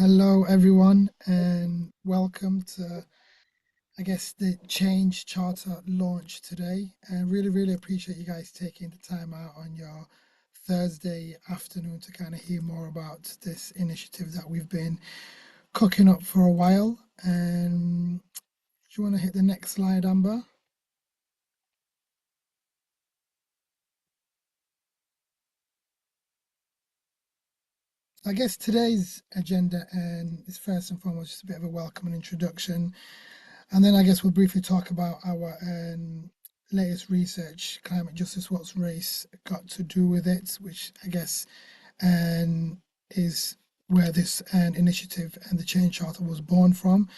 Hello, everyone, and welcome to, the Change Charter launch today. And really appreciate you guys taking the time out on your Thursday afternoon to kind of hear more about this initiative that we've been cooking up for a while. And do you want to hit the next slide, Amber? I guess today's agenda and is first and foremost just a bit of a welcome and introduction. And then I guess we'll briefly talk about our latest research, climate justice, what's race got to do with it, which I guess is where this initiative and the Change Charter was born from.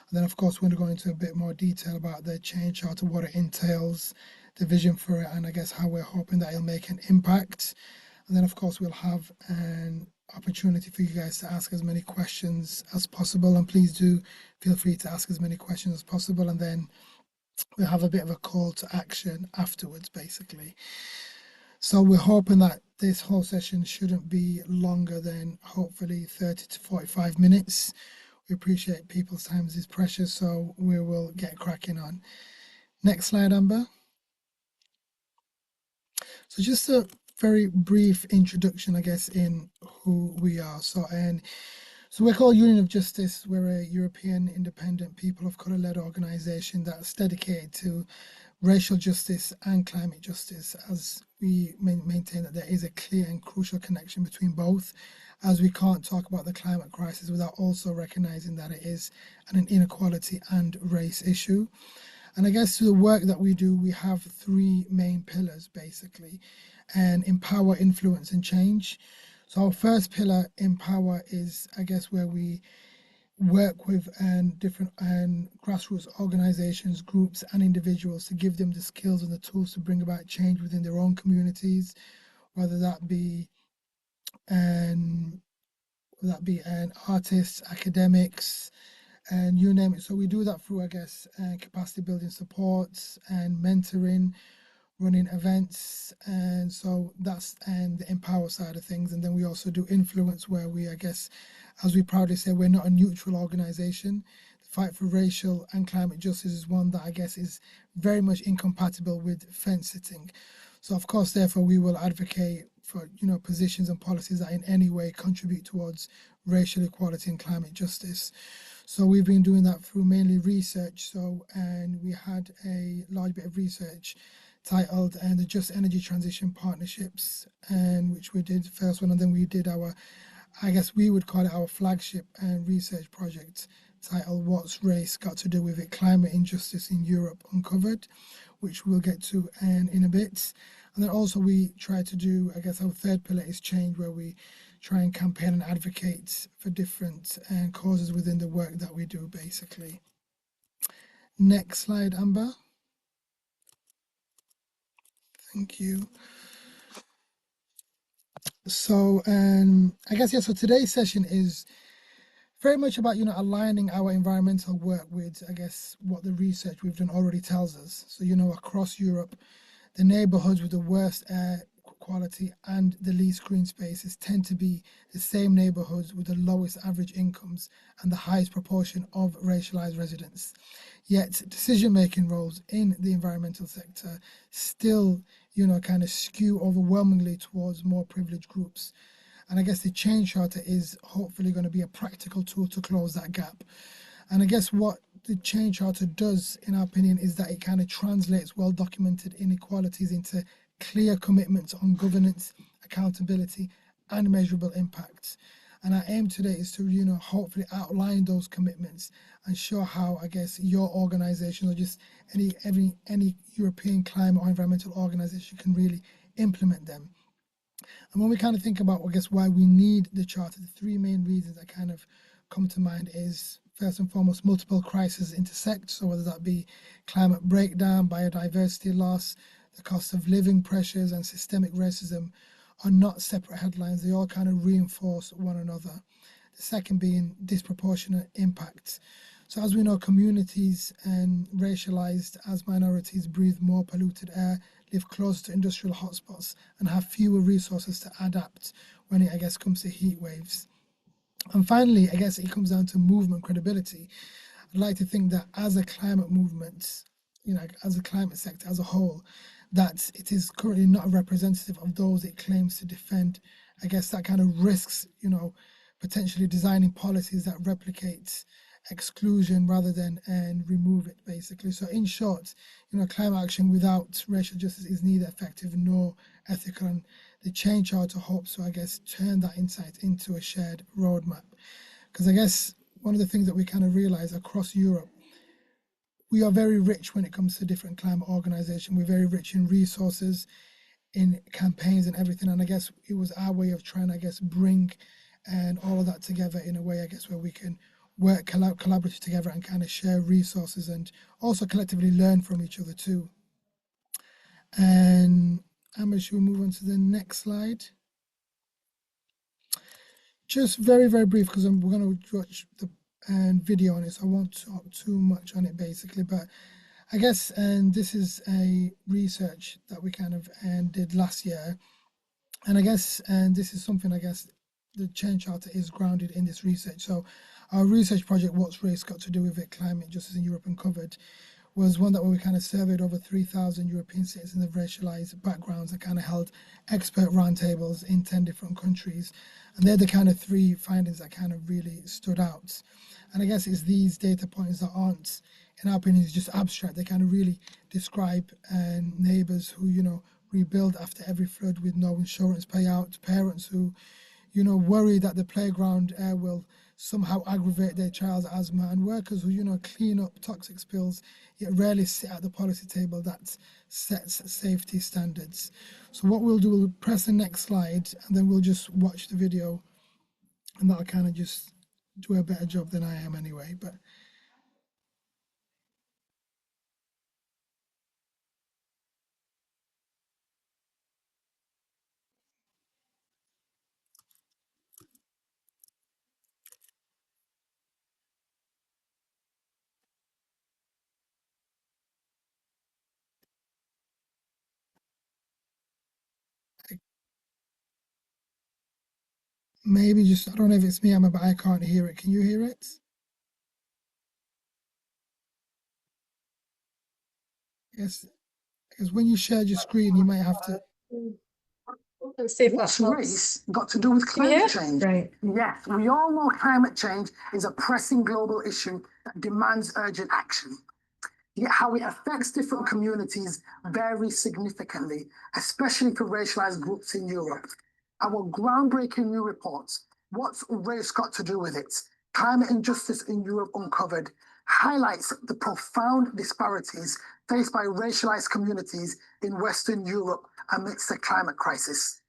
And then, of course, we're going to go into a bit more detail about the Change Charter, what it entails, the vision for it, and I guess how we're hoping that it'll make an impact. And then, of course, we'll have an opportunity for you guys to ask as many questions as possible. And please do feel free to ask as many questions as possible. And then we'll have a bit of a call to action afterwards, basically. So we're hoping that this whole session shouldn't be longer than hopefully 30 to 45 minutes. We appreciate people's time is precious, so we will get cracking on. Next slide, Amber. So just a very brief introduction, I guess, in who we are. So we're called Union of Justice. We're a European independent people of colour led organisation that's dedicated to racial justice and climate justice, as we maintain that there is a clear and crucial connection between both, as we can't talk about the climate crisis without also recognising that it is an inequality and race issue. And I guess through the work that we do, we have three main pillars basically, and empower, influence, and change. So our first pillar, empower, is I guess where we work with different grassroots organizations, groups, and individuals to give them the skills and the tools to bring about change within their own communities, whether that be um, artists, academics, and you name it. So we do that through, I guess, capacity building supports and mentoring, running events, and so that's the empower side of things. And then we also do influence, where we, I guess, as we proudly say, we're not a neutral organization. The fight for racial and climate justice is one that I guess is very much incompatible with fence sitting. So of course, therefore, we will advocate for positions and policies that in any way contribute towards racial equality and climate justice. So we've been doing that through mainly research. And we had a large bit of research titled the Just Energy Transition Partnerships, and which we did the first one, and then we did our, I guess we would call it our flagship research project titled What's Race Got to Do with It? Climate Injustice in Europe Uncovered, which we'll get to in a bit. And then also we try to do, I guess our third pillar is change, where we try and campaign and advocate for different causes within the work that we do, basically. Next slide, Amber. Thank you. So, I guess, yeah, so today's session is very much about, aligning our environmental work with, I guess, what the research we've done already tells us. So, across Europe, the neighborhoods with the worst air quality and the least green spaces tend to be the same neighborhoods with the lowest average incomes and the highest proportion of racialized residents. Yet decision-making roles in the environmental sector still, kind of skew overwhelmingly towards more privileged groups. And I guess the Change Charter is hopefully going to be a practical tool to close that gap. And I guess what the Change Charter does, in our opinion, is that it kind of translates well documented inequalities into clear commitments on governance, accountability, and measurable impacts. And our aim today is to, hopefully outline those commitments and show how, I guess, your organization or just any European climate or environmental organization can really implement them. And when we kind of think about, I guess, why we need the charter, the three main reasons that kind of come to mind is first and foremost, multiple crises intersect. So whether that be climate breakdown, biodiversity loss, the cost of living pressures, and systemic racism are not separate headlines. They all kind of reinforce one another. The second being disproportionate impacts. So as we know, communities and racialized as minorities breathe more polluted air, live closer to industrial hotspots, and have fewer resources to adapt when it, I guess, comes to heat waves. And finally, I guess it comes down to movement credibility. I'd like to think that as a climate movement, as a climate sector as a whole, that it is currently not representative of those it claims to defend. I guess that kind of risks, potentially designing policies that replicate exclusion rather than and remove it, basically. So in short, climate action without racial justice is neither effective nor ethical. And the change charter hopes to, I guess, turn that insight into a shared roadmap. Because I guess one of the things that we kind of realize across Europe, we are very rich when it comes to different climate organizations. We're very rich in resources, in campaigns and everything. And I guess it was our way of trying, I guess, bring and all of that together in a way, I guess, where we can work collaboratively together and kind of share resources and also collectively learn from each other too. And Amber, should we move on to the next slide? Just very, very brief, because we're going to watch the video on it, so I won't talk too much on it basically. But I guess, and this is a research that we kind of did last year. And I guess, and this is something, I guess, the Change Charter is grounded in this research. So our research project, What's Race Got to Do with It? Climate Justice in Europe Uncovered, was one that where we kind of surveyed over 3,000 European citizens of racialized backgrounds and kind of held expert roundtables in 10 different countries. And they're the kind of three findings that kind of really stood out. And I guess it's these data points that aren't, in our opinion, just abstract. They kind of really describe neighbors who, rebuild after every flood with no insurance payout, parents who, worry that the playground air will somehow aggravate their child's asthma, and workers who, clean up toxic spills, yet rarely sit at the policy table that sets safety standards. So what we'll do, we'll press the next slide, and then we'll just watch the video, and that'll kind of just do a better job than I am anyway. But maybe just, I don't know if it's me, Emma, but I can't hear it. Can you hear it? Yes, because when you share your screen, you might have to. Let's see if what's race got to do with climate change? Right. Yes, we all know climate change is a pressing global issue that demands urgent action. Yet how it affects different communities varies significantly, especially for racialized groups in Europe. Our groundbreaking new report, What's Race Got to Do with It? Climate Injustice in Europe Uncovered, highlights the profound disparities faced by racialized communities in Western Europe amidst the climate crisis.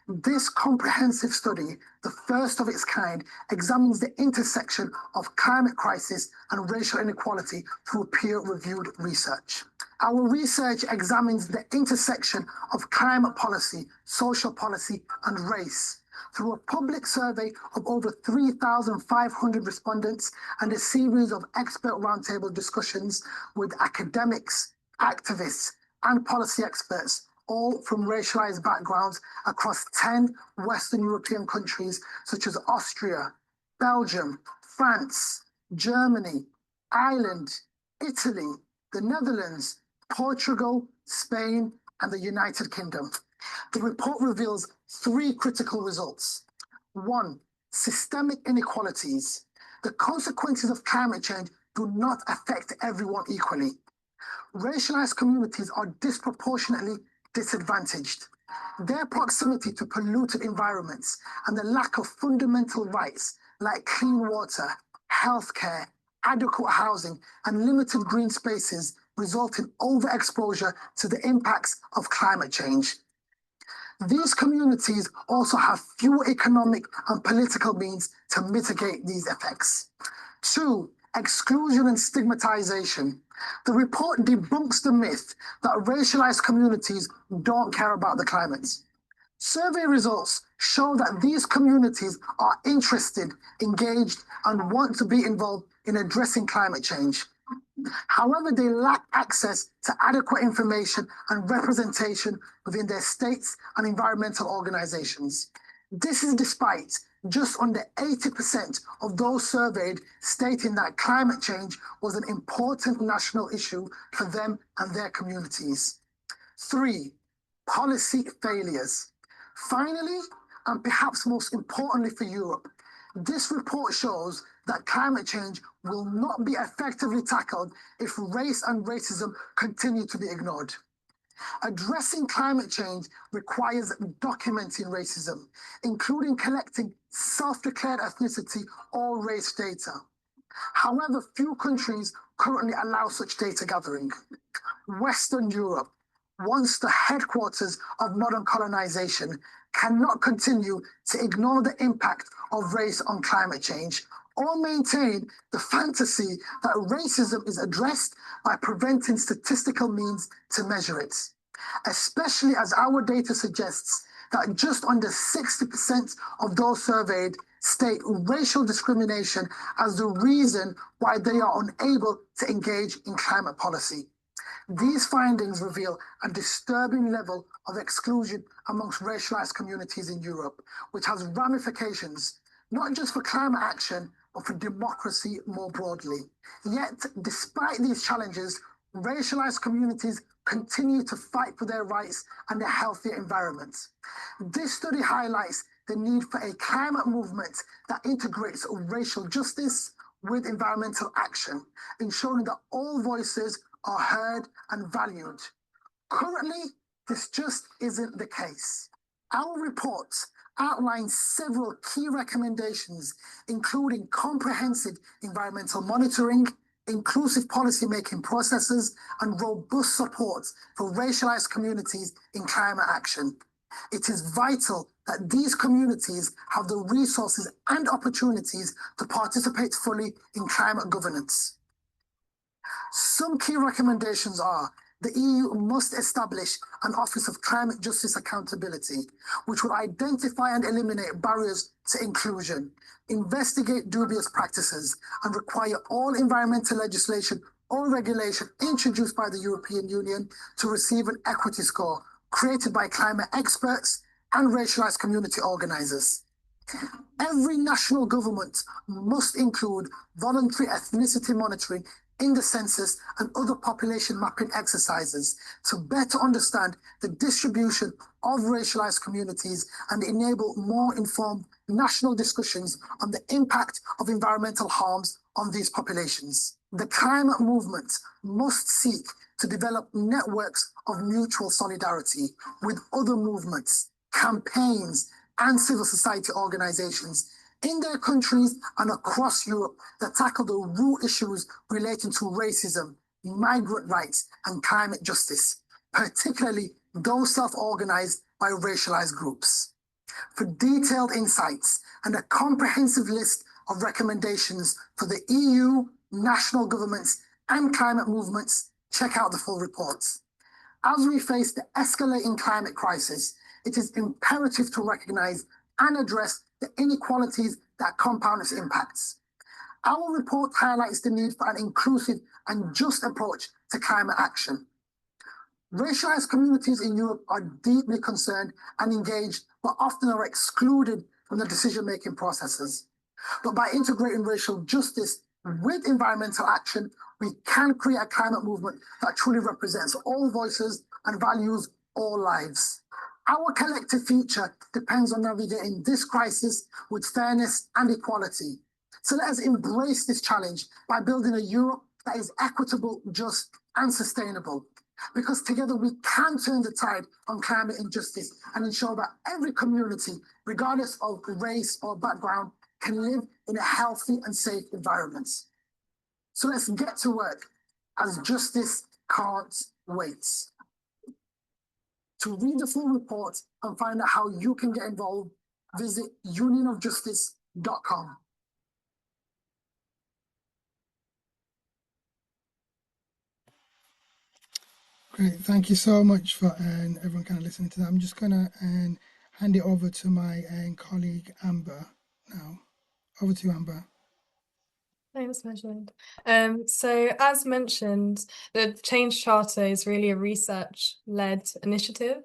This comprehensive study, the first of its kind, examines the intersection of climate crisis and racial inequality through peer-reviewed research. Our research examines the intersection of climate policy, social policy, and race through a public survey of over 3,500 respondents and a series of expert roundtable discussions with academics, activists, and policy experts, all from racialized backgrounds across 10 Western European countries such as Austria, Belgium, France, Germany, Ireland, Italy, the Netherlands, Portugal, Spain, and the United Kingdom. The report reveals three critical results. One, systemic inequalities. The consequences of climate change do not affect everyone equally. Racialized communities are disproportionately disadvantaged. Their proximity to polluted environments and the lack of fundamental rights like clean water, healthcare, adequate housing, and limited green spaces result in overexposure to the impacts of climate change. These communities also have fewer economic and political means to mitigate these effects. Two, exclusion and stigmatization. The report debunks the myth that racialized communities don't care about the climate. Survey results show that these communities are interested, engaged, and want to be involved in addressing climate change. However, they lack access to adequate information and representation within their states and environmental organizations. This is despite just under 80% of those surveyed stating that climate change was an important national issue for them and their communities. 3, policy failures. Finally, and perhaps most importantly for Europe, this report shows that climate change will not be effectively tackled if race and racism continue to be ignored. Addressing climate change requires documenting racism, including collecting self-declared ethnicity or race data. However, few countries currently allow such data gathering. Western Europe, once the headquarters of modern colonization, cannot continue to ignore the impact of race on climate change or maintain the fantasy that racism is addressed by preventing statistical means to measure it, especially as our data suggests that just under 60% of those surveyed state racial discrimination as the reason why they are unable to engage in climate policy. These findings reveal a disturbing level of exclusion amongst racialized communities in Europe, which has ramifications not just for climate action, but for democracy more broadly. Yet, despite these challenges, racialized communities continue to fight for their rights and a healthier environment. This study highlights the need for a climate movement that integrates racial justice with environmental action, ensuring that all voices are heard and valued. Currently, this just isn't the case. Our report outlines several key recommendations, including comprehensive environmental monitoring, inclusive policymaking processes, and robust support for racialized communities in climate action. It is vital that these communities have the resources and opportunities to participate fully in climate governance. Some key recommendations are: the EU must establish an Office of Climate Justice Accountability, which will identify and eliminate barriers to inclusion, investigate dubious practices, and require all environmental legislation or regulation introduced by the European Union to receive an equity score created by climate experts and racialized community organizers. Every national government must include voluntary ethnicity monitoring in the census and other population mapping exercises to better understand the distribution of racialized communities and enable more informed national discussions on the impact of environmental harms on these populations. The climate movement must seek to develop networks of mutual solidarity with other movements, campaigns, and civil society organizations in their countries and across Europe that tackle the root issues relating to racism, migrant rights, and climate justice, particularly those self-organized by racialized groups. For detailed insights and a comprehensive list of recommendations for the EU, national governments, and climate movements, check out the full reports. As we face the escalating climate crisis, it is imperative to recognize and address the inequalities that compound its impacts. Our report highlights the need for an inclusive and just approach to climate action. Racialized communities in Europe are deeply concerned and engaged, but often are excluded from the decision-making processes. But by integrating racial justice with environmental action, we can create a climate movement that truly represents all voices and values all lives. Our collective future depends on navigating this crisis with fairness and equality. So let us embrace this challenge by building a Europe that is equitable, just, and sustainable. Because together we can turn the tide on climate injustice and ensure that every community, regardless of race or background, can live in a healthy and safe environment. So let's get to work, as justice can't wait. To read the full report and find out how you can get involved, visit unionofjustice.com. Great, thank you so much for everyone kind of listening to that. I'm just gonna hand it over to my colleague Amber now. Over to you, Amber. Thanks, Majid. So as mentioned, the Change Charter is really a research-led initiative.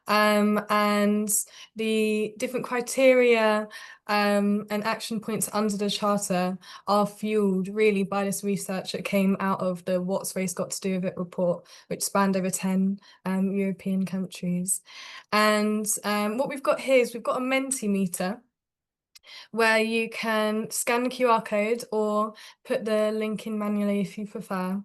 and the different criteria and action points under the Charter are fueled really by this research that came out of the What's Race Got to Do with It report, which spanned over 10 European countries. And what we've got here is we've got a Mentimeter, where you can scan the QR code or put the link in manually if you prefer.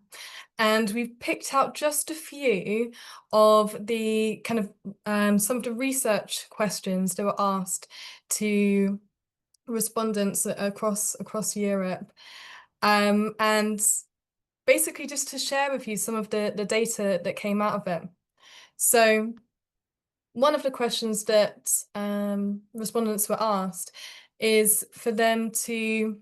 And we've picked out just a few of the kind of some of the research questions that were asked to respondents across Europe. And basically just to share with you some of the data that came out of it. So one of the questions that respondents were asked is for them to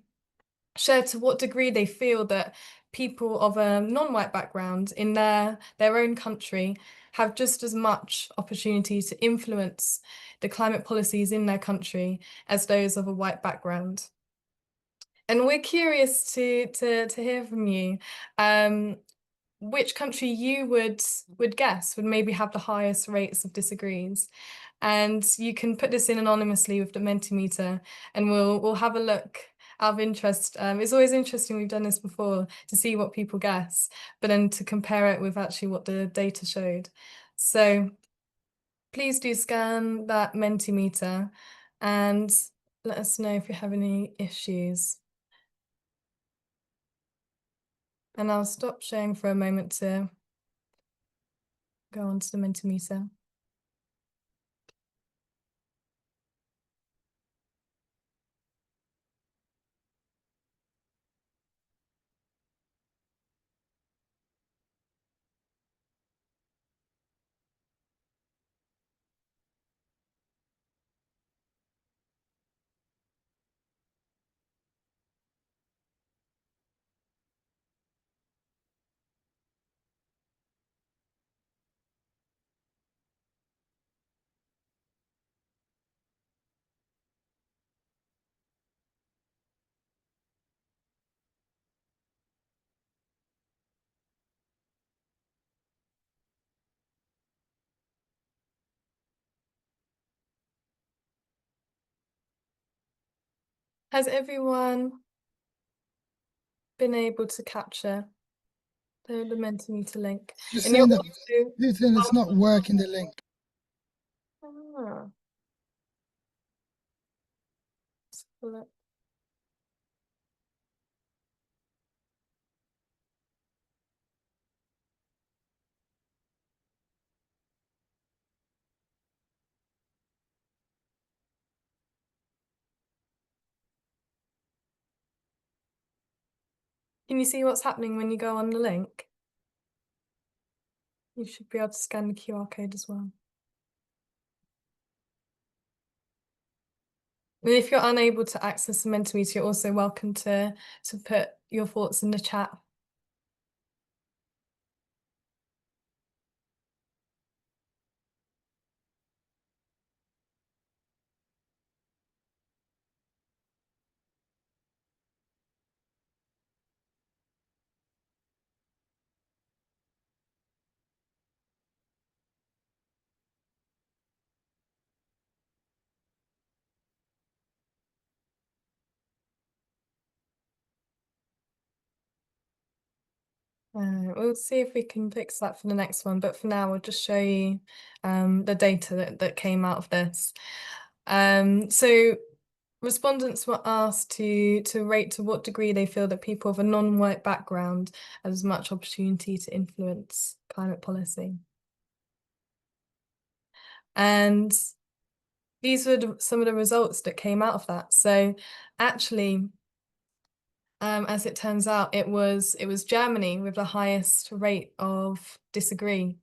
share to what degree they feel that people of a non-white background in their own country have just as much opportunity to influence the climate policies in their country as those of a white background. And we're curious to hear from you. Which country you would guess would maybe have the highest rates of disagrees. And you can put this in anonymously with the Mentimeter, and we'll have a look out of interest. It's always interesting, we've done this before, to see what people guess, but then to compare it with actually what the data showed. So please do scan that Mentimeter and let us know if you have any issues. And I'll stop sharing for a moment to go on to the Mentimeter. Has everyone been able to capture the Mentimeter link? Just And you're saying that also it's not working, the link. Ah. Let's have a look. Can you see what's happening when you go on the link? You should be able to scan the QR code as well. And if you're unable to access the Mentimeter, you're also welcome to put your thoughts in the chat. We'll see if we can fix that for the next one, but for now we'll just show you the data that came out of this. So respondents were asked to rate to what degree they feel that people of a non-white background have as much opportunity to influence climate policy. And these were some of the results that came out of that. So actually, as it turns out, it was Germany with the highest rate of disagree.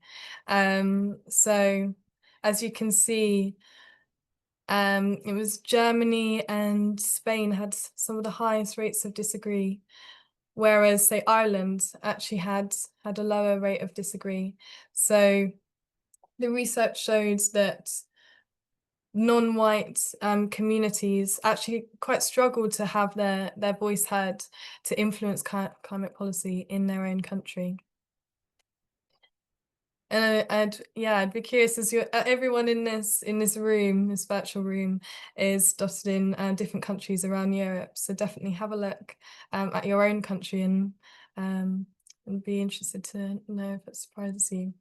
So as you can see, it was Germany and Spain had some of the highest rates of disagree, whereas say Ireland actually had a lower rate of disagree. So the research shows that non-white communities actually quite struggle to have their voice heard to influence climate policy in their own country. And I'd be curious as everyone in this room, this virtual room, is dotted in different countries around Europe. So definitely have a look at your own country and be interested to know if it surprises you.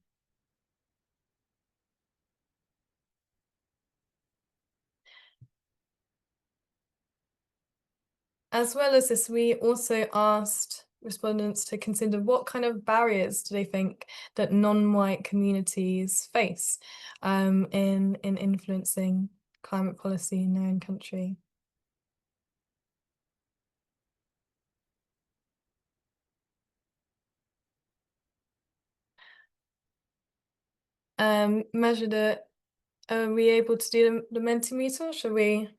As well as this, we also asked respondents to consider what kind of barriers do they think that non-white communities face in influencing climate policy in their own country. Majida, are we able to do the Mentimeter? Shall we?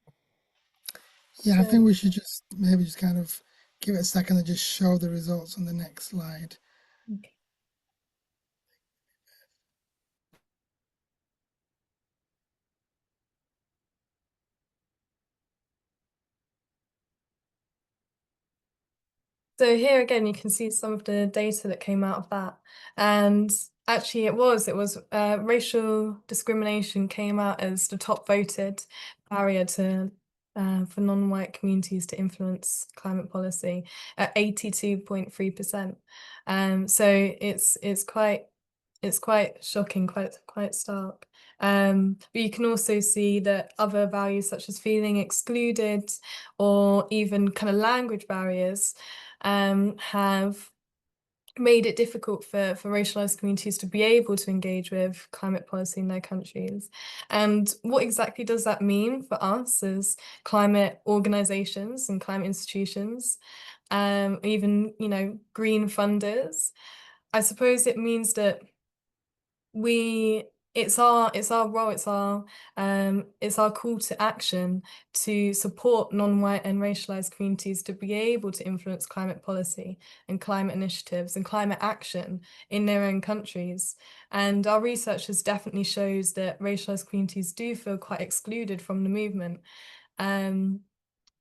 Yeah, I think we should just maybe just kind of give it a second and just show the results on the next slide. Okay. So here again, you can see some of the data that came out of that. And actually it was racial discrimination came out as the top voted barrier to for non-white communities to influence climate policy at 82.3%. So it's quite shocking, quite stark. But you can also see that other values such as feeling excluded or even kind of language barriers have made it difficult for racialized communities to be able to engage with climate policy in their countries. And what exactly does that mean for us as climate organizations and climate institutions, even, green funders? I suppose it means that it's our role, it's our call to action to support non-white and racialized communities to be able to influence climate policy and climate initiatives and climate action in their own countries. And our research has definitely shows that racialized communities do feel quite excluded from the movement.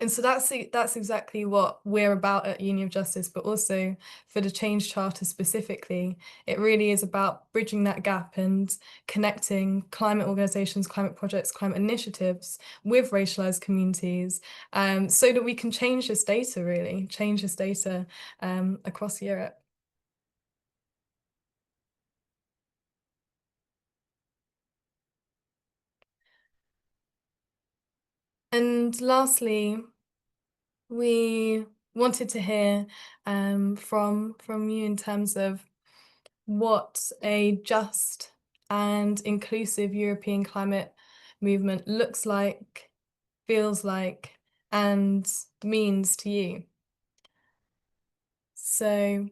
And so that's exactly what we're about at Union of Justice, but also for the Change Charter specifically, it really is about bridging that gap and connecting climate organizations, climate projects, climate initiatives with racialized communities, so that we can change this data across Europe. And lastly, we wanted to hear from you in terms of what a just and inclusive European climate movement looks like, feels like, and means to you. So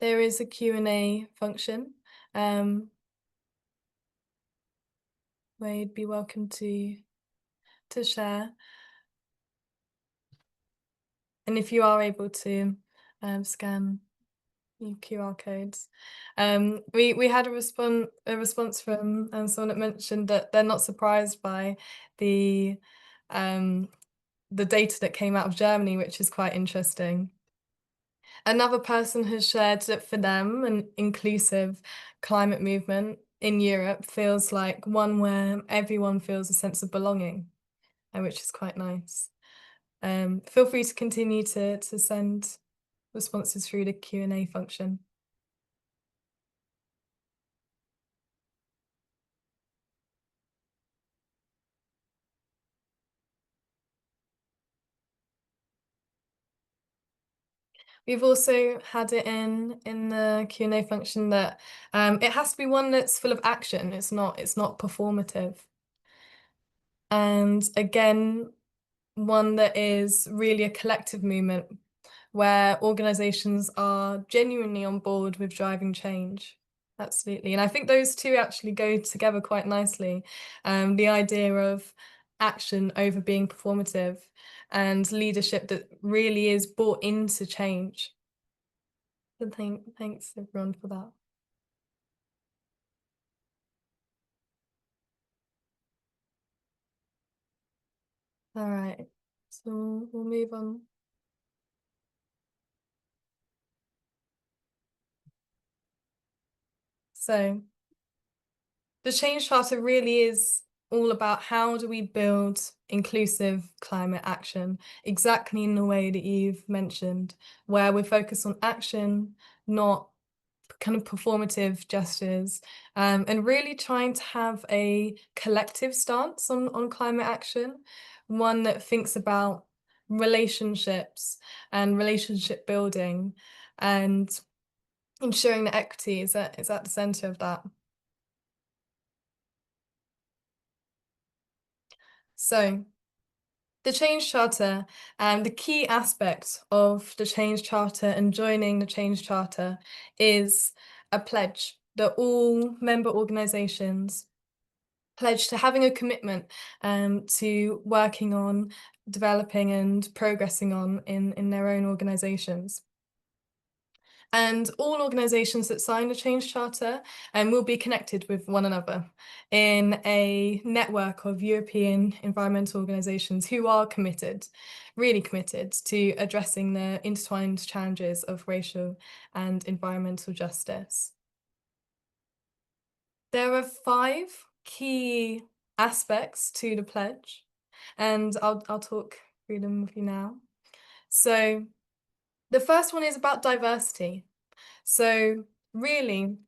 there is a Q&A function where you'd be welcome to share. And if you are able to scan your QR codes. We had a response from someone that mentioned that they're not surprised by the data that came out of Germany, which is quite interesting. Another person has shared that for them, an inclusive climate movement in Europe feels like one where everyone feels a sense of belonging, which is quite nice. Feel free to continue to send responses through the Q&A function. We've also had it in the Q&A function that it has to be one that's full of action. It's not performative. And again, one that is really a collective movement where organizations are genuinely on board with driving change. Absolutely. And I think those two actually go together quite nicely. The idea of action over being performative and leadership that really is bought into change. So thanks everyone for that. All right, so we'll move on. So the Change Charter really is all about how do we build inclusive climate action, exactly in the way that you've mentioned, where we're focused on action, not kind of performative gestures, and really trying to have a collective stance on climate action, one that thinks about relationships and relationship building and ensuring that equity is at the centre of that. So the Change Charter, the key aspect of the Change Charter and joining the Change Charter is a pledge that all member organisations pledge to having a commitment to working on, developing and progressing on in their own organisations. And all organisations that sign the Change Charter will be connected with one another in a network of European environmental organisations who are committed, really committed to addressing the intertwined challenges of racial and environmental justice. There are 5 key aspects to the pledge, and I'll talk through them with you now. So the first one is about diversity. So really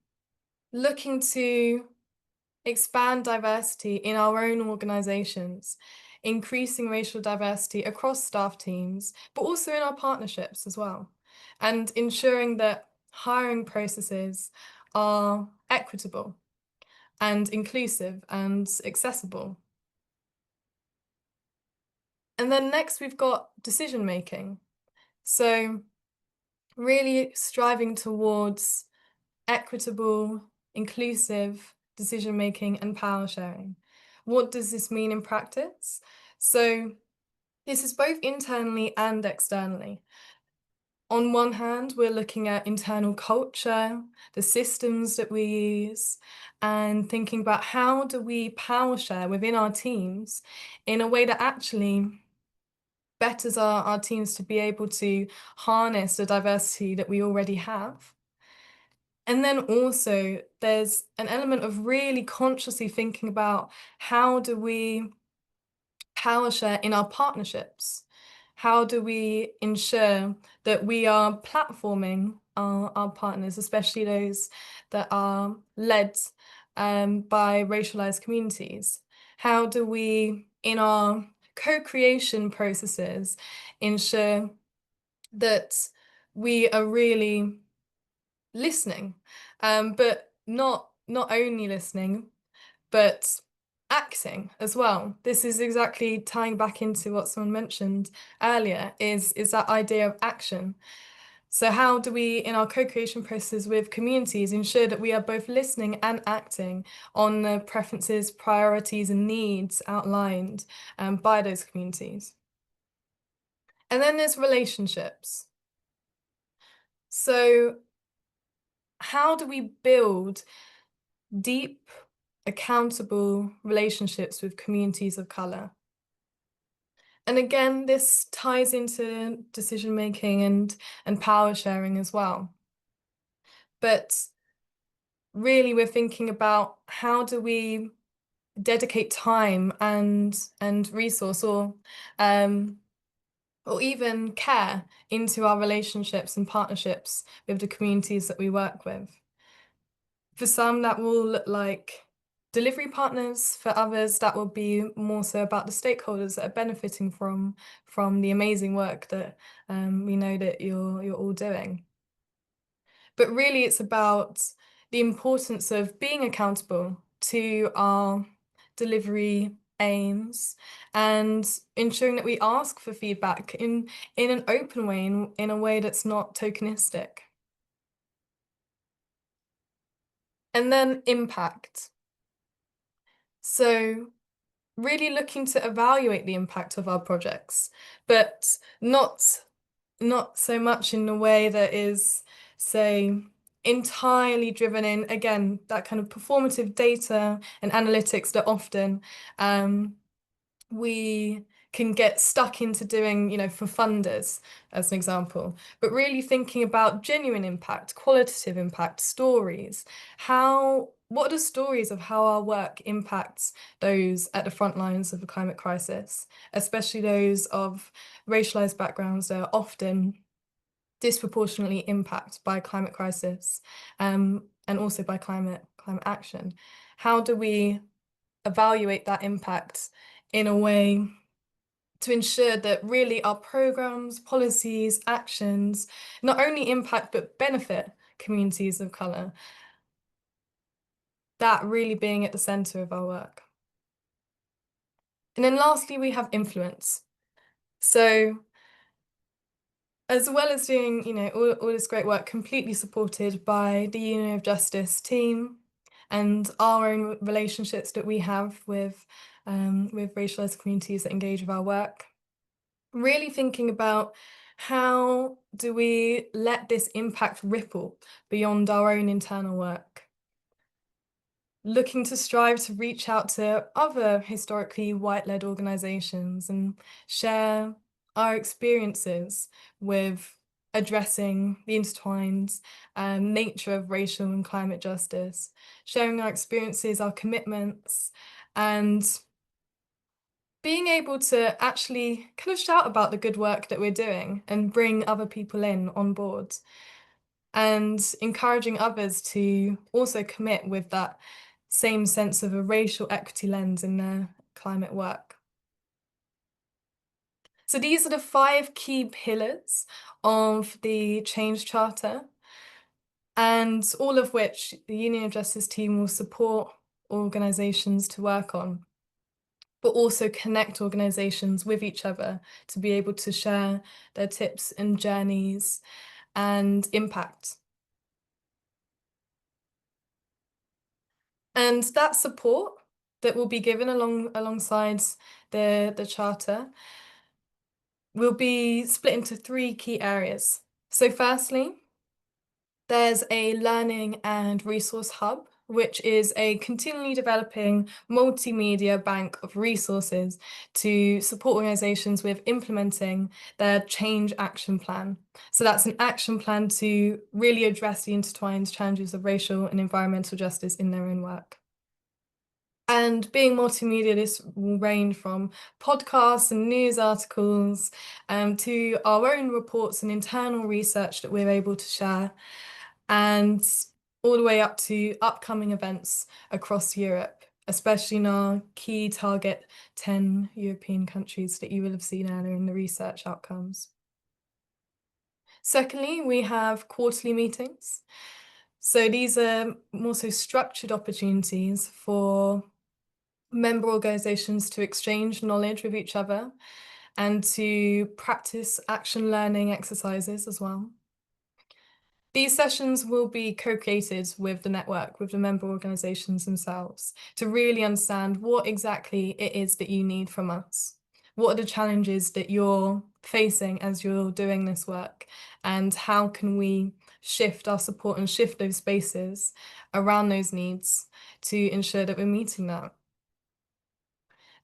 looking to expand diversity in our own organisations, increasing racial diversity across staff teams, but also in our partnerships as well, and ensuring that hiring processes are equitable and inclusive and accessible. And then next we've got decision making. So really striving towards equitable, inclusive decision making and power sharing. What does this mean in practice? So this is both internally and externally. On one hand, we're looking at internal culture, the systems that we use, and thinking about how do we power share within our teams in a way that actually betters our teams to be able to harness the diversity that we already have. And then also there's an element of really consciously thinking about how do we power share in our partnerships? How do we ensure that we are platforming our partners, especially those that are led by racialized communities? How do we, in our co-creation processes, ensure that we are really listening, but not only listening, but acting as well. This is exactly tying back into what someone mentioned earlier, is that idea of action. So how do we, in our co-creation processes with communities, ensure that we are both listening and acting on the preferences, priorities, and needs outlined by those communities? And then there's relationships. So how do we build deep, accountable relationships with communities of colour? And again, this ties into decision making and power sharing as well. But really, we're thinking about how do we dedicate time and resource or even care into our relationships and partnerships with the communities that we work with. For some, that will look like delivery partners. For others, that will be more so about the stakeholders that are benefiting from the amazing work that we know that you're all doing. But really, it's about the importance of being accountable to our delivery aims and ensuring that we ask for feedback in an open way, in a way that's not tokenistic. And then impact. So really looking to evaluate the impact of our projects, but not so much in a way that is, say, entirely driven in, again, that kind of performative data and analytics that often we can get stuck into doing, for funders, as an example, but really thinking about genuine impact, qualitative impact, stories. What are the stories of how our work impacts those at the front lines of the climate crisis, especially those of racialized backgrounds that are often disproportionately impacted by climate crisis, and also by climate action? How do we evaluate that impact in a way to ensure that really our programs, policies, actions not only impact but benefit communities of colour? That really being at the centre of our work. And then lastly, we have influence. So as well as doing, all this great work, completely supported by the Union of Justice team and our own relationships that we have with racialized communities that engage with our work, really thinking about how do we let this impact ripple beyond our own internal work, looking to strive to reach out to other historically white-led organizations and share our experiences with addressing the intertwined nature of racial and climate justice, sharing our experiences, our commitments, and being able to actually kind of shout about the good work that we're doing and bring other people in on board, and encouraging others to also commit with that same sense of a racial equity lens in their climate work. So these are the 5 key pillars of the Change Charter, and all of which the Union of Justice team will support organisations to work on, but also connect organisations with each other to be able to share their tips and journeys and impact. And that support that will be given alongside the Charter will be split into 3 key areas. So firstly, there's a learning and resource hub, which is a continually developing multimedia bank of resources to support organisations with implementing their change action plan. So that's an action plan to really address the intertwined challenges of racial and environmental justice in their own work. And being multimedia, this will range from podcasts and news articles to our own reports and internal research that we're able to share, and all the way up to upcoming events across Europe, especially in our key target 10 European countries that you will have seen earlier in the research outcomes. Secondly, we have quarterly meetings. So these are more so structured opportunities for member organisations to exchange knowledge with each other and to practice action learning exercises as well. These sessions will be co-created with the network, with the member organisations themselves, to really understand what exactly it is that you need from us. What are the challenges that you're facing as you're doing this work, and how can we shift our support and shift those spaces around those needs to ensure that we're meeting that.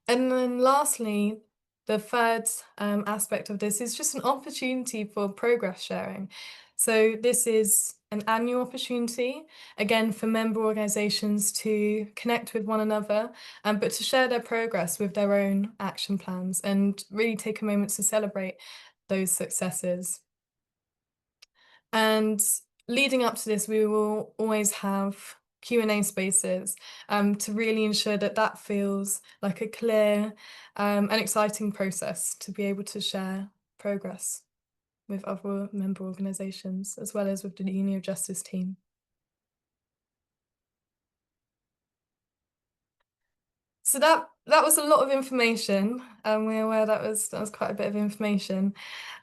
And then lastly, the third aspect of this is just an opportunity for progress sharing. So this is an annual opportunity, again, for member organisations to connect with one another, but to share their progress with their own action plans and really take a moment to celebrate those successes. And leading up to this, we will always have Q&A spaces to really ensure that that feels like a clear and exciting process to be able to share progress with other member organisations, as well as with the Union of Justice team. So that was a lot of information, and we're aware that was quite a bit of information.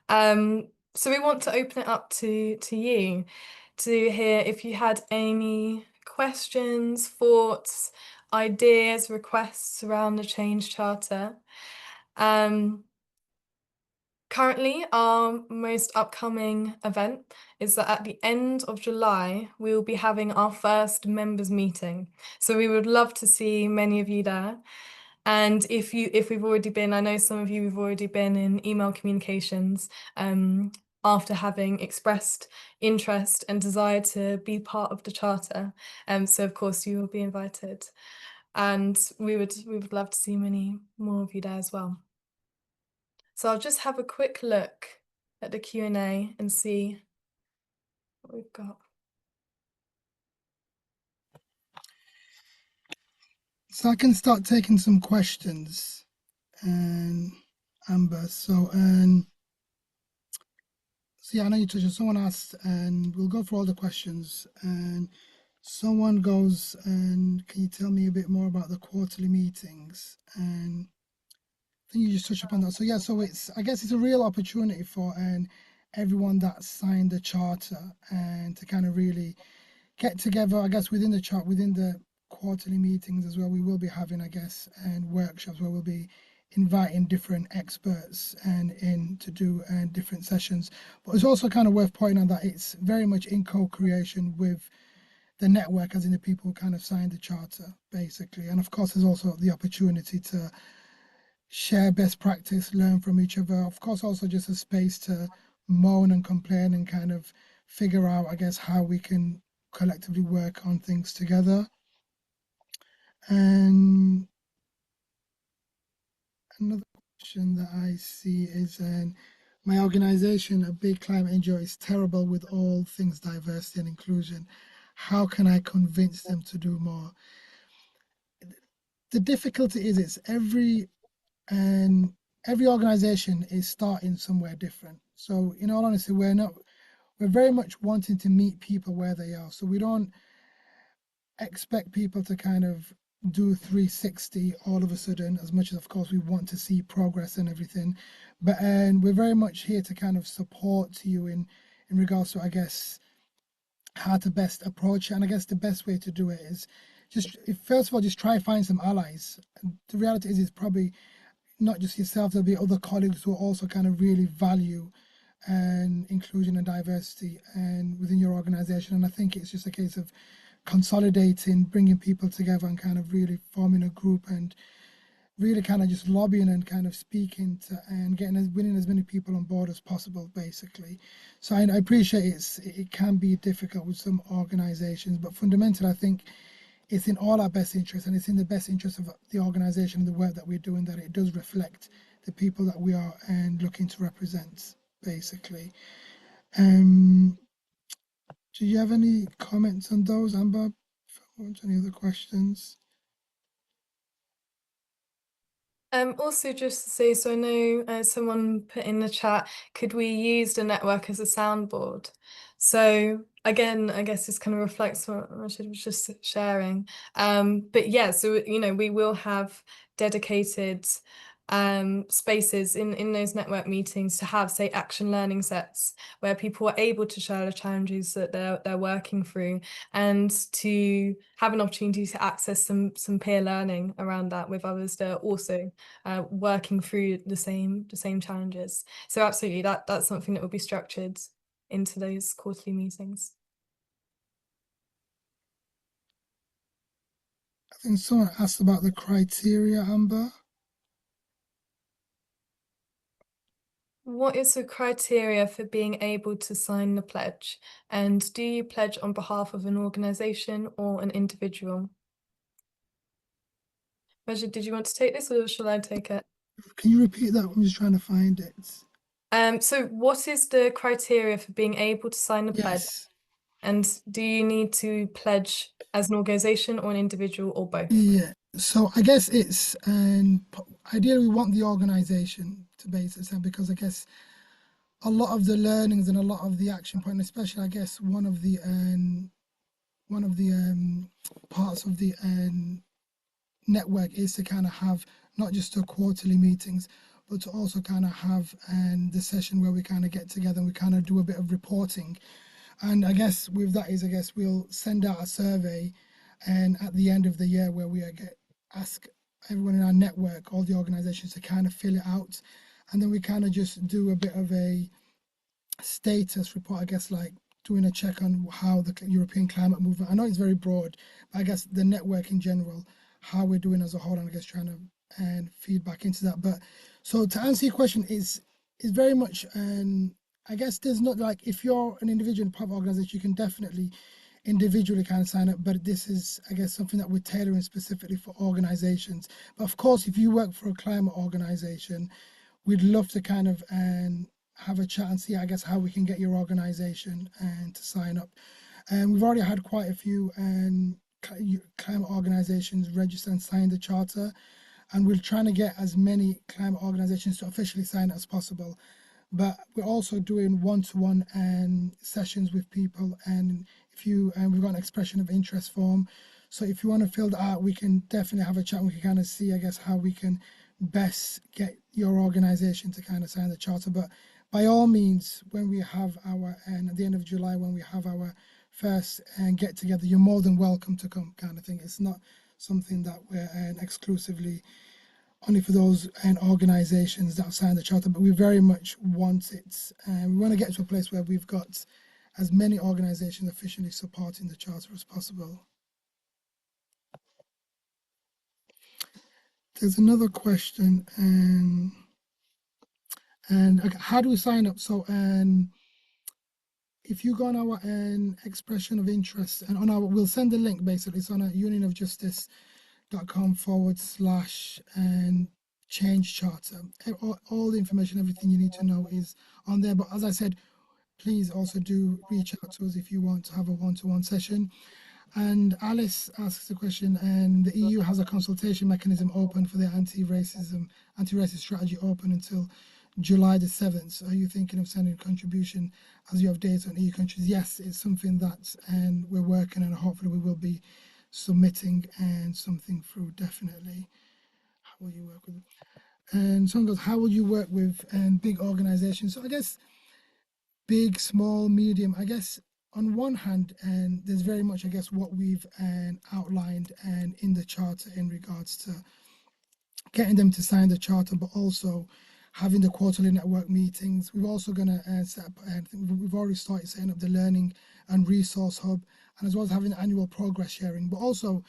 So we want to open it up to you to hear if you had any questions, thoughts, ideas, requests around the Change Charter. Currently, our most upcoming event is that at the end of July, we will be having our first members meeting. So we would love to see many of you there. And if we've already been, I know some of you have already been in email communications after having expressed interest and desire to be part of the charter. So of course you will be invited. And we would love to see many more of you there as well. So I'll just have a quick look at the Q&A and see what we've got. So I can start taking some questions, and Amber. So yeah, I know you touched on. Someone asked, and we'll go through all the questions. And someone goes, and can you tell me a bit more about the quarterly meetings? And I think you just touched upon that. So yeah, so I guess it's a real opportunity for everyone that signed the charter and to kind of really get together, I guess, within the quarterly meetings as well. We will be having, I guess, and workshops where we'll be inviting different experts and in to do different sessions. But it's also kind of worth pointing out that it's very much in co-creation with the network, as in the people who kind of signed the charter, basically. And of course, there's also the opportunity to share best practice, learn from each other. Of course, also just a space to moan and complain and kind of figure out, I guess, how we can collectively work on things together. And another question that I see is, my organization, A Big Climate NGO, is terrible with all things diversity and inclusion. How can I convince them to do more? The difficulty is it's every organization is starting somewhere different. So in all honesty, we're very much wanting to meet people where they are. So we don't expect people to kind of do 360 all of a sudden, as much as of course we want to see progress and everything. But we're very much here to kind of support you in regards to, I guess, how to best approach it. And I guess the best way to do it is first of all, just try find some allies. And the reality is it's probably not just yourself, there'll be other colleagues who also kind of really value and inclusion and diversity and within your organization. And I think it's just a case of consolidating, bringing people together and kind of really forming a group and really kind of just lobbying and kind of speaking to and winning as many people on board as possible, basically. So I appreciate it can be difficult with some organizations, but fundamentally, I think it's in all our best interest, and it's in the best interest of the organization and the work that we're doing, that it does reflect the people that we are and looking to represent, basically. Do you have any comments on those, Amber? Any other questions? Also just to say, so I know someone put in the chat, could we use the network as a soundboard? So again, I guess this kind of reflects what Rashid was just sharing. But yeah, so we will have dedicated spaces in those network meetings to have, say, action learning sets where people are able to share the challenges that they're working through, and to have an opportunity to access some peer learning around that with others that are also working through the same challenges. So absolutely, that's something that will be structured into those quarterly meetings. I think someone asked about the criteria, Amber. What is the criteria for being able to sign the pledge? And do you pledge on behalf of an organization or an individual? Majid, did you want to take this, or shall I take it? Can you repeat that? I'm just trying to find it. So what is the criteria for being able to sign the pledge? Yes. And do you need to pledge as an organization or an individual, or both? Yeah. So I guess it's ideally we want the organization to base it on, because I guess a lot of the learnings and a lot of the action point, especially I guess one of the parts of the network is to kind of have not just the quarterly meetings, but to also kind of have the session where we kind of get together and we kind of do a bit of reporting. And I guess with that is, I guess we'll send out a survey, and at the end of the year where we ask everyone in our network, all the organizations, to kind of fill it out, and then we kind of just do a bit of a status report, I guess, like doing a check on how the European climate movement, I know it's very broad, but I guess the network in general, how we're doing as a whole, and I guess trying to and feedback into that. But so to answer your question is very much, and I guess there's not like, if you're an individual private organization, you can definitely individually kind of sign up, but this is, I guess, something that we're tailoring specifically for organizations. But of course, if you work for a climate organization, we'd love to kind of have a chat and see, I guess, how we can get your organization and to sign up. And we've already had quite a few climate organizations register and sign the charter, and we're trying to get as many climate organizations to officially sign as possible. But we're also doing one-to-one sessions with people, and if you we've got an expression of interest form. So if you want to fill that out, we can definitely have a chat and we can kind of see, I guess, how we can best get your organization to kind of sign the charter. But by all means, when we have our, and at the end of July, when we have our first get together, you're more than welcome to come, kind of thing. It's not something that we're exclusively only for those organizations that have signed the charter, but we very much want it. We want to get to a place where we've got as many organizations officially supporting the charter as possible. There's another question, and okay, how do we sign up? So, if you go on our expression of interest, and on our, we'll send the link basically. It's on our unionofjustice.com/, and change charter. All the information, everything you need to know is on there. But as I said, please also do reach out to us if you want to have a one-to-one session. And Alice asks the question, and the EU has a consultation mechanism open for their anti-racist strategy open until July the 7th. Are you thinking of sending a contribution as you have data on EU countries? Yes, it's something that, and we're working, and hopefully we will be submitting and something through, definitely. How will you work with it? And someone goes, how will you work with big organizations? So I guess big, small, medium, I guess on one hand, and there's very much, I guess, what we've outlined and in the charter in regards to getting them to sign the charter, but also having the quarterly network meetings. We're also going to set up, we've already started setting up the learning and resource hub, and as well as having annual progress sharing. But also,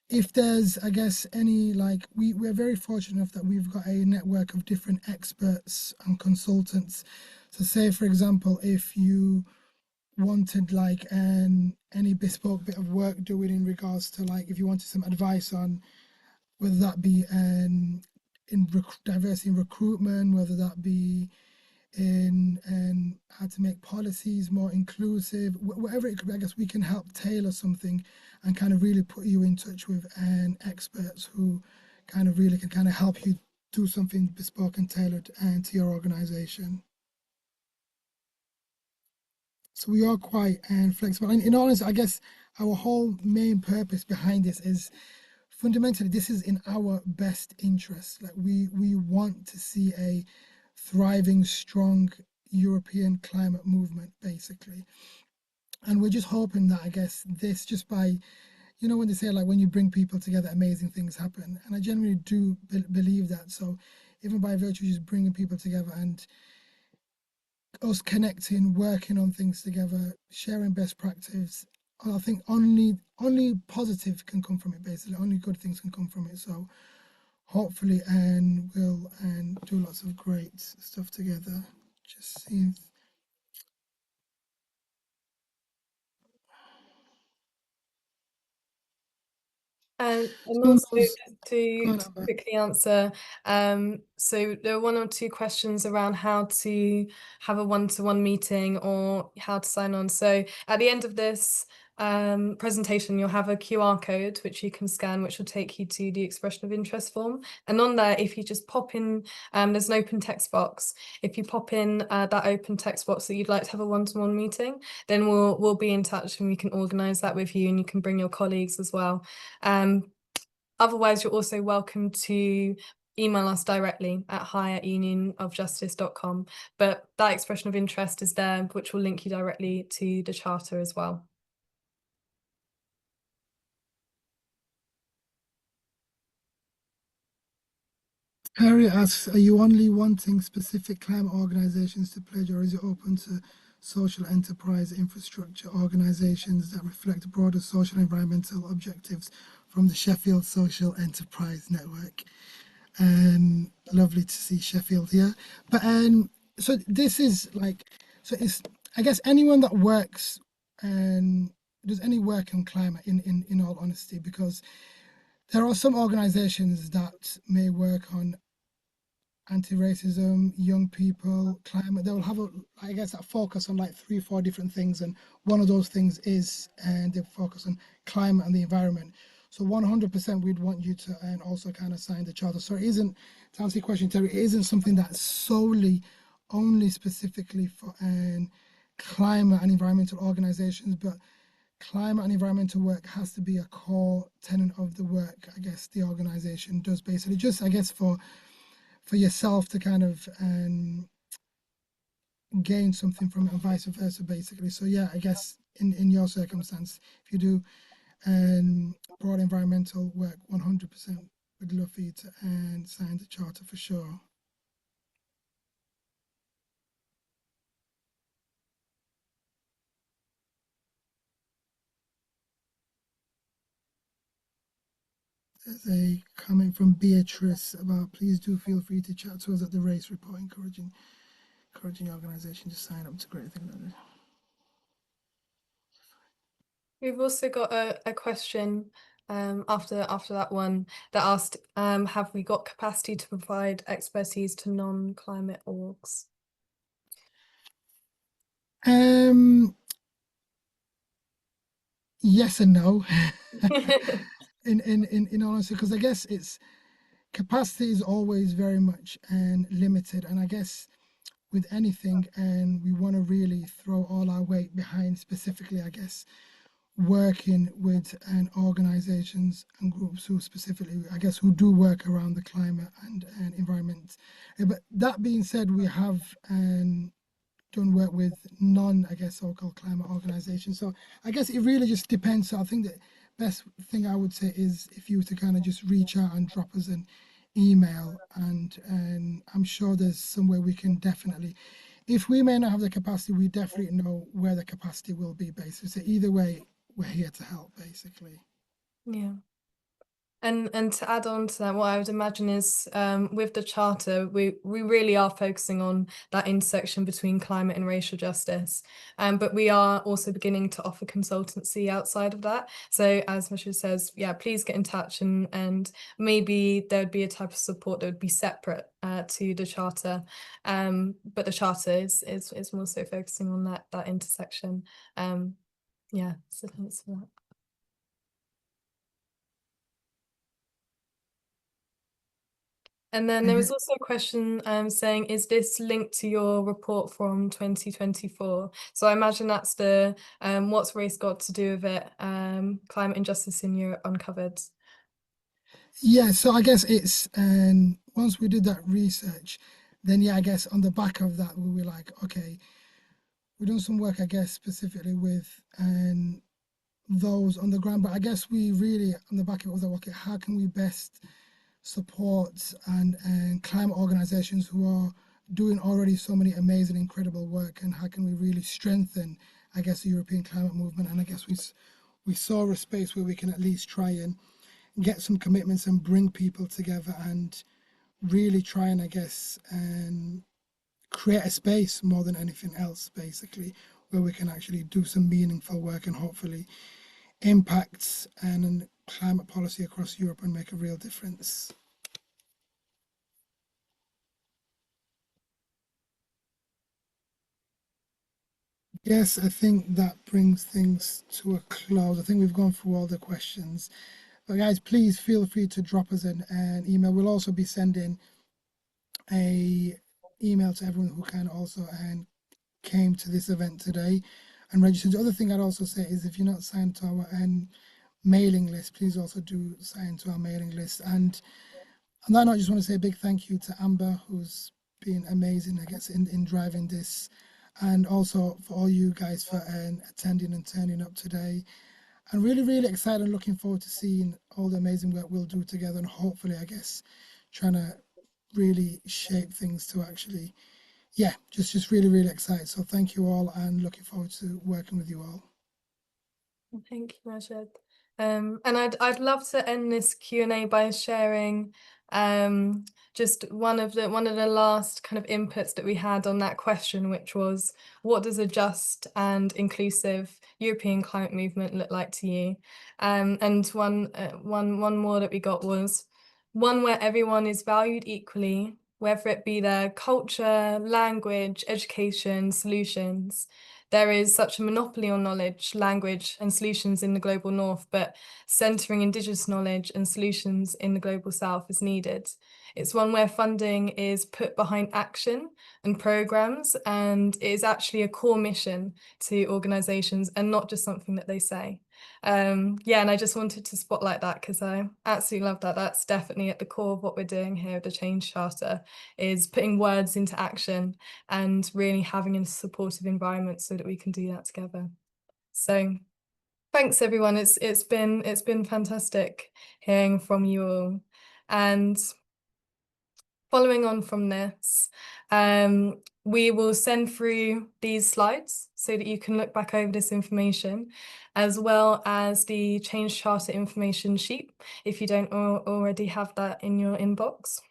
if there's, I guess, any, like, we're very fortunate enough that we've got a network of different experts and consultants. So say, for example, if you wanted like any bespoke bit of work doing in regards to, like, if you wanted some advice on whether that be in diversity in recruitment, whether that be in how to make policies more inclusive, whatever it could be, I guess we can help tailor something and kind of really put you in touch with experts who kind of really can kind of help you do something bespoke and tailored to your organization. So we are quite flexible. And in honesty, I guess our whole main purpose behind this is fundamentally, this is in our best interest. Like we want to see a thriving, strong European climate movement, basically. And we're just hoping that, I guess, this just by, you know, when they say, like, when you bring people together, amazing things happen. And I genuinely do believe that. So even by virtue of just bringing people together and us connecting, working on things together, sharing best practice, I think only positive can come from it, basically. Only good things can come from it. So hopefully, and we'll do lots of great stuff together. Just see. And also to on, quickly answer, so there are one or two questions around how to have a one-to-one meeting or how to sign on. So at the end of this presentation, you'll have a QR code which you can scan, which will take you to the expression of interest form. And on there, if you just pop in, there's an open text box. If you pop in that open text box that you'd like to have a one-to-one meeting, then we'll be in touch and we can organise that with you, and you can bring your colleagues as well. Otherwise, you're also welcome to email us directly at hi@unionofjustice.com. But that expression of interest is there, which will link you directly to the charter as well. Harry asks, are you only wanting specific climate organizations to pledge, or is it open to social enterprise infrastructure organizations that reflect broader social and environmental objectives from the Sheffield Social Enterprise Network. And lovely to see Sheffield here. But so this is like, so it's, I guess anyone that works and does any work on climate in all honesty, because there are some organizations that may work on anti-racism, young people, climate. They will have a, I guess, a focus on like 3-4 different things, and one of those things is, and they focus on climate and the environment. So 100% we'd want you to also kind of sign the charter. So it isn't, to answer your question, Terry, it isn't something that's solely, only specifically for climate and environmental organizations, but climate and environmental work has to be a core tenet of the work, I guess, the organization does, basically, just, I guess, for yourself to kind of gain something from it and vice versa, basically. So yeah, I guess in your circumstance, if you do broad environmental work, 100% would love for you to sign the charter for sure. There's a comment from Beatrice about, please do feel free to chat to us at the race report, encouraging your organisation to sign up to great things like this. We've also got a question after that one that asked, have we got capacity to provide expertise to non-climate orgs? Yes and no. in honesty, because I guess it's, capacity is always very much limited, and I guess with anything, and we want to really throw all our weight behind specifically, I guess, working with organizations and groups who specifically, I guess, who do work around the climate and environment. But that being said, we have done work with I guess, so-called climate organizations. So I guess it really just depends. So I think the best thing I would say is if you were to kind of just reach out and drop us an email, and I'm sure there's somewhere we can definitely, if we may not have the capacity, we definitely know where the capacity will be, basically. So either way, we're here to help, basically. Yeah. And to add on to that, what I would imagine is with the charter, we really are focusing on that intersection between climate and racial justice. But we are also beginning to offer consultancy outside of that. So as Michelle says, yeah, please get in touch, and maybe there'd be a type of support that would be separate to the charter. But the charter is more so focusing on that intersection. Yeah, so thanks for that. And then there was also a question saying, is this linked to your report from 2024? So I imagine that's the what's race got to do with it, climate injustice in Europe uncovered. Yeah, so I guess it's, once we did that research, then yeah, I guess on the back of that, we were like, okay, we've done some work, I guess, specifically with those on the ground, but I guess we really, on the back of it, was like, okay, how can we best support and climate organizations who are doing already so many amazing, incredible work, and how can we really strengthen, I guess, the European climate movement? And I guess we saw a space where we can at least try and get some commitments and bring people together and really try and, I guess, create a space more than anything else, basically, where we can actually do some meaningful work and hopefully impact and climate policy across Europe and make a real difference. Yes, I think that brings things to a close. I think we've gone through all the questions. But guys, please feel free to drop us an email. We'll also be sending a email to everyone who can also came to this event today and registered. The other thing I'd also say is, if you're not signed to our mailing list, please also do sign to our mailing list. And on that note, I just want to say a big thank you to Amber, who's been amazing, I guess, in driving this, and also for all you guys for attending and turning up today. I'm really, really excited and looking forward to seeing all the amazing work we'll do together, and hopefully, I guess, trying to really shape things to actually, yeah, just really, really excited. So thank you all, and looking forward to working with you all. Thank you, Majid. And I'd love to end this Q&A by sharing just one of the last kind of inputs that we had on that question, which was, what does a just and inclusive European climate movement look like to you? And one more that we got was one where everyone is valued equally, whether it be their culture, language, education, solutions. There is such a monopoly on knowledge, language, and solutions in the global north, but centering Indigenous knowledge and solutions in the global south is needed. It's one where funding is put behind action and programs, and it is actually a core mission to organizations and not just something that they say. Yeah, and I just wanted to spotlight that because I absolutely love that. That's definitely at the core of what we're doing here at the Change Charter, is putting words into action and really having a supportive environment so that we can do that together. So thanks everyone. It's been fantastic hearing from you all. And following on from this, we will send through these slides so that you can look back over this information, as well as the Change Charter information sheet, if you don't already have that in your inbox.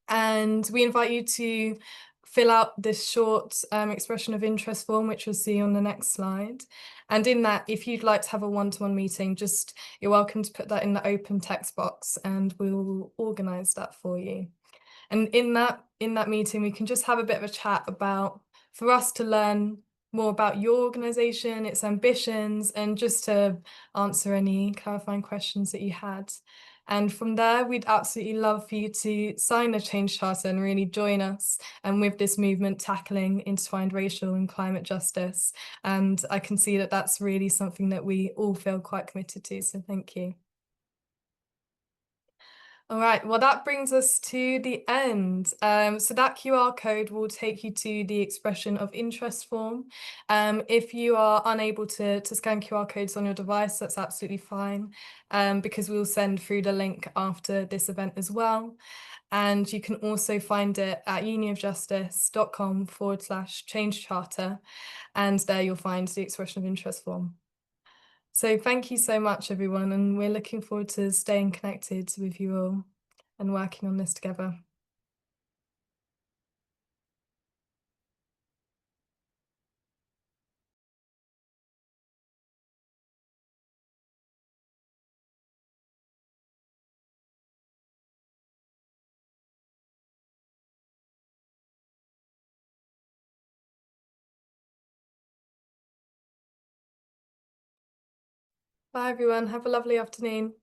And we invite you to fill out this short expression of interest form, which you'll see on the next slide. And in that, if you'd like to have a one-to-one meeting, you're welcome to put that in the open text box and we'll organise that for you. And in that meeting, we can just have a bit of a chat about, for us to learn more about your organisation, its ambitions, and just to answer any clarifying questions that you had. And from there, we'd absolutely love for you to sign the Change Charter and really join us and with this movement tackling intertwined racial and climate justice. And I can see that that's really something that we all feel quite committed to. So thank you. All right, well, that brings us to the end. So that QR code will take you to the expression of interest form. If you are unable to scan QR codes on your device, that's absolutely fine, because we'll send through the link after this event as well. And you can also find it at unionofjustice.com/change charter. And there you'll find the expression of interest form. So thank you so much, everyone, and we're looking forward to staying connected with you all and working on this together. Bye, everyone. Have a lovely afternoon.